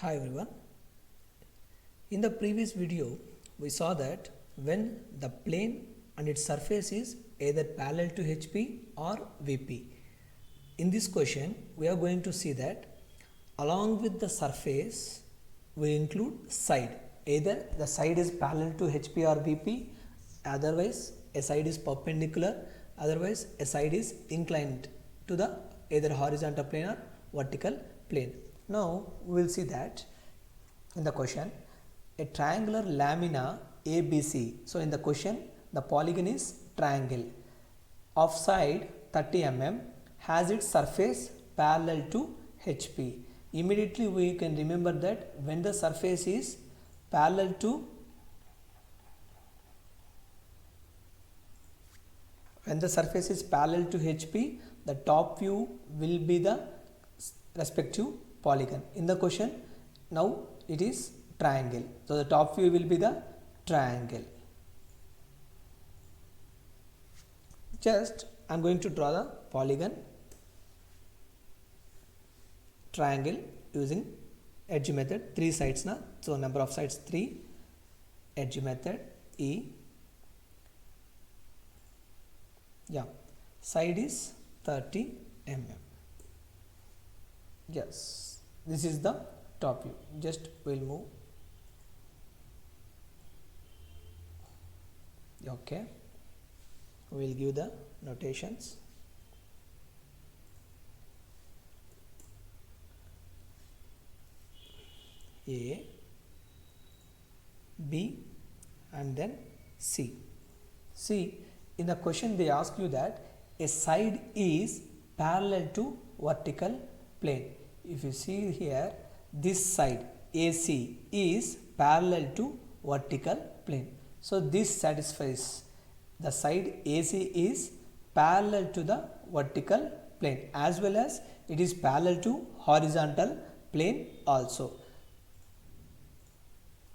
Hi everyone. In the previous video, we saw that when the plane and its surface is either parallel to HP or VP. In this question, we are going to see that along with the surface, we include side. Either the side is parallel to HP or VP, otherwise a side is perpendicular, otherwise a side is inclined to the either horizontal plane or vertical plane. Now we will see that in the question a triangular lamina ABC. So in the question the polygon is triangle of side 30 mm has its surface parallel to HP. Immediately we can remember that when the surface is parallel to HP, the top view will be the respective polygon. In the question, now it is triangle. So the top view will be the triangle. Just I am going to draw the polygon triangle using edge method. 3 sides na. So number of sides 3. Edge method E. Yeah, side is 30 mm. Yes, this is the top view. Just we'll move. Okay, we'll give the notations. A, B and then C. See, in the question they ask you that a side is parallel to vertical plane. If you see here, this side AC is parallel to vertical plane. So this satisfies the side AC is parallel to the vertical plane as well as it is parallel to horizontal plane also.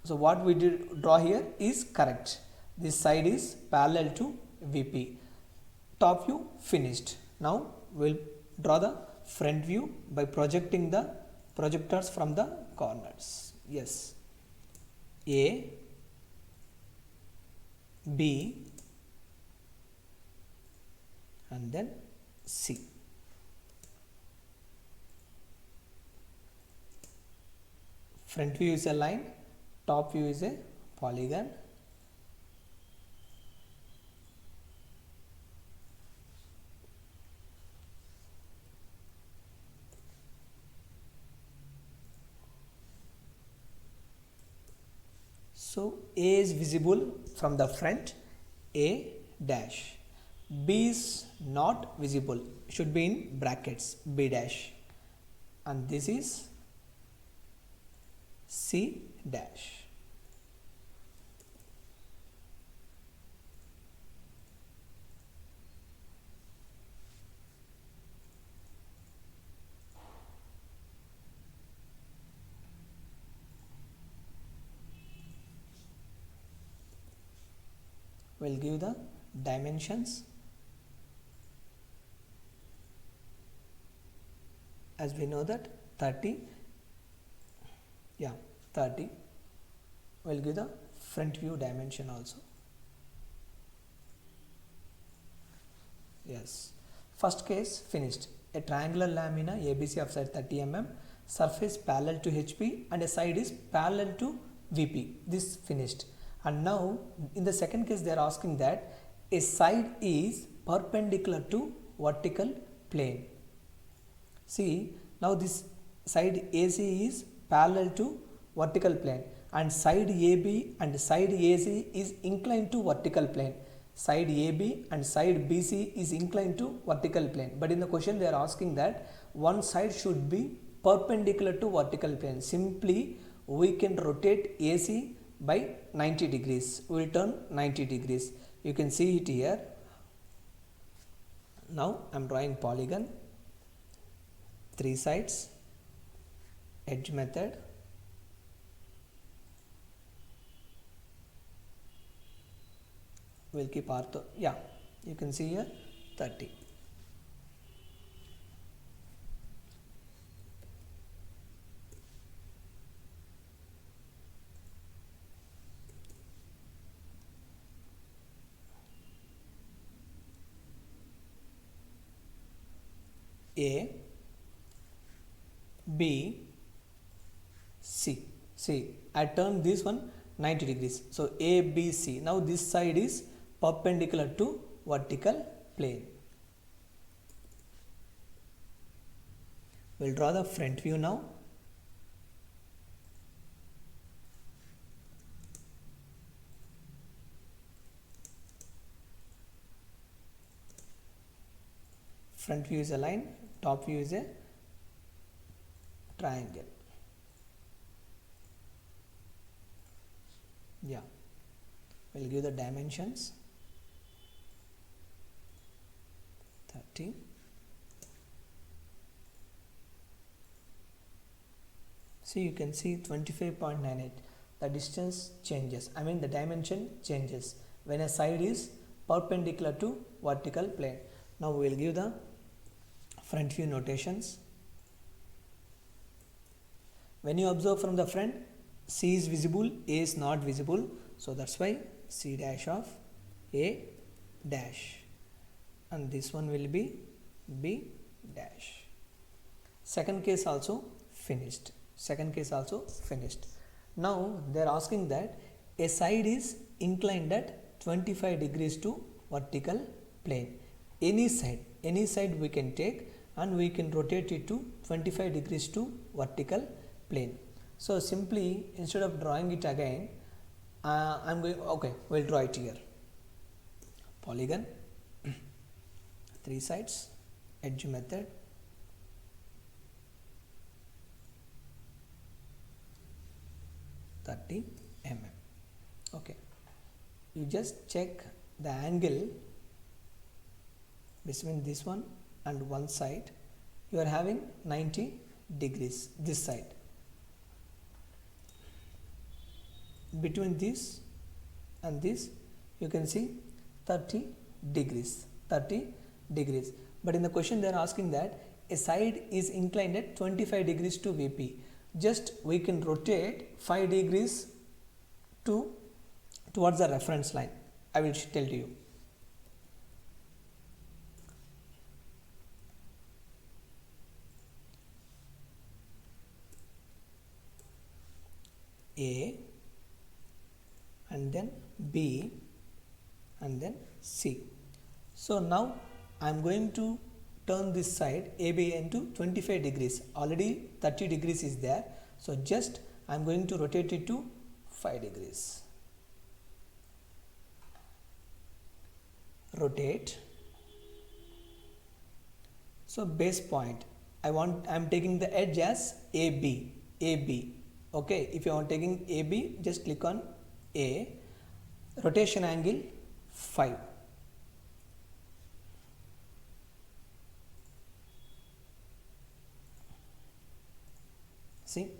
So what we did draw here is correct. This side is parallel to VP. Top view finished. Now we'll draw the front view by projecting the projectors from the corners. Yes, A, B and then C. Front view is a line, top view is a polygon. So A is visible from the front, A dash. B is not visible, should be in brackets, B dash. And this is C dash. We'll give the dimensions. As we know that 30, yeah, 30. We'll give the front view dimension also. Yes, first case finished. A triangular lamina ABC of side 30 mm, surface parallel to HP and a side is parallel to VP. This finished. And now in the second case they are asking that a side is perpendicular to vertical plane. See, now this side AC is parallel to vertical plane and side AB and side AC is inclined to vertical plane. Side AB and side BC is inclined to vertical plane. But in the question they are asking that one side should be perpendicular to vertical plane. Simply we can rotate AC by 90 degrees. We will turn 90 degrees. You can see it here. Now I am drawing polygon. 3 sides, edge method, we'll keep ortho. Yeah, you can see here 30. A, B, C. See, I turned this one 90 degrees. So A, B, C. Now this side is perpendicular to vertical plane. We'll draw the front view now. Front view is a line, top view is a triangle. Yeah, we'll give the dimensions 30. See, you can see 25.98. The distance changes. I mean the dimension changes when a side is perpendicular to vertical plane. Now we will give the front view notations. When you observe from the front, C is visible, A is not visible. So that's why C dash of A dash. And this one will be B dash. Second case also finished. Second case also finished. Now they are asking that a side is inclined at 25 degrees to vertical plane. Any side we can take and we can rotate it to 25 degrees to vertical plane. So simply, instead of drawing it again, we'll draw it here. Polygon, 3 sides, edge method, (30 mm). Okay, you just check the angle between this one and one side. You are having 90 degrees this side. Between this and this, you can see 30 degrees. But in the question they are asking that a side is inclined at 25 degrees to VP. Just we can rotate 5 degrees towards the reference line. I will tell you. A and then B and then C. So now I am going to turn this side AB into 25 degrees. Already 30 degrees is there. So just I am going to rotate it to 5 degrees. Rotate. So base point, I am taking the edge as AB. Okay, if you are taking AB, just click on A. Rotation angle 5. See,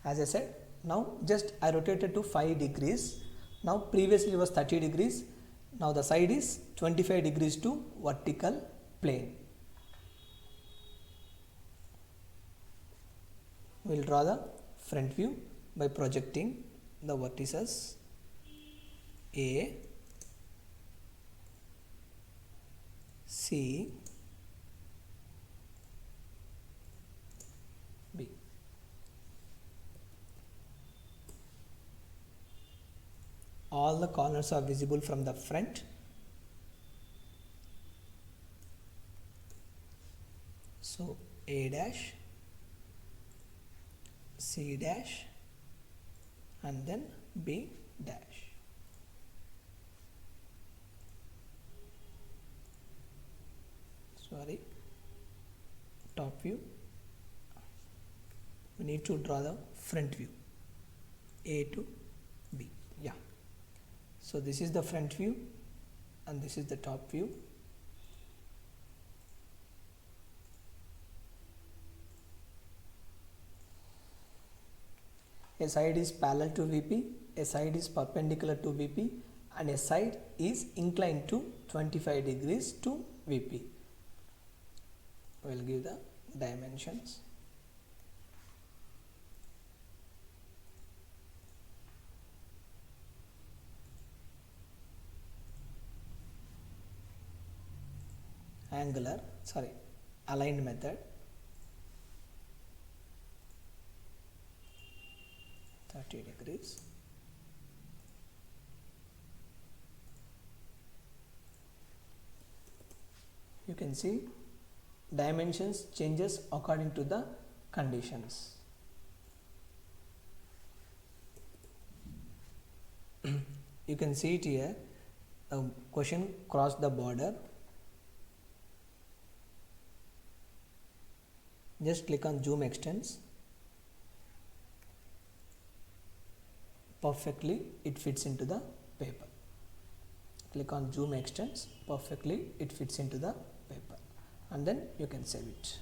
as I said, now just I rotated to 5 degrees. Now previously it was 30 degrees. Now the side is 25 degrees to vertical plane. We will draw the front view by projecting the vertices A, C, B. All the corners are visible from the front. So A dash, C dash and then B dash. Sorry, top view. We need to draw the front view A to B. Yeah. So this is the front view and this is the top view. A side is parallel to VP, a side is perpendicular to VP and a side is inclined to 25 degrees to VP. We will give the dimensions. aligned method. 30 degrees. You can see dimensions changes according to the conditions. You can see it here, a question crossed the border. Just click on zoom extents. Perfectly it fits into the paper. Click on zoom extents, perfectly it fits into the paper, and then you can save it.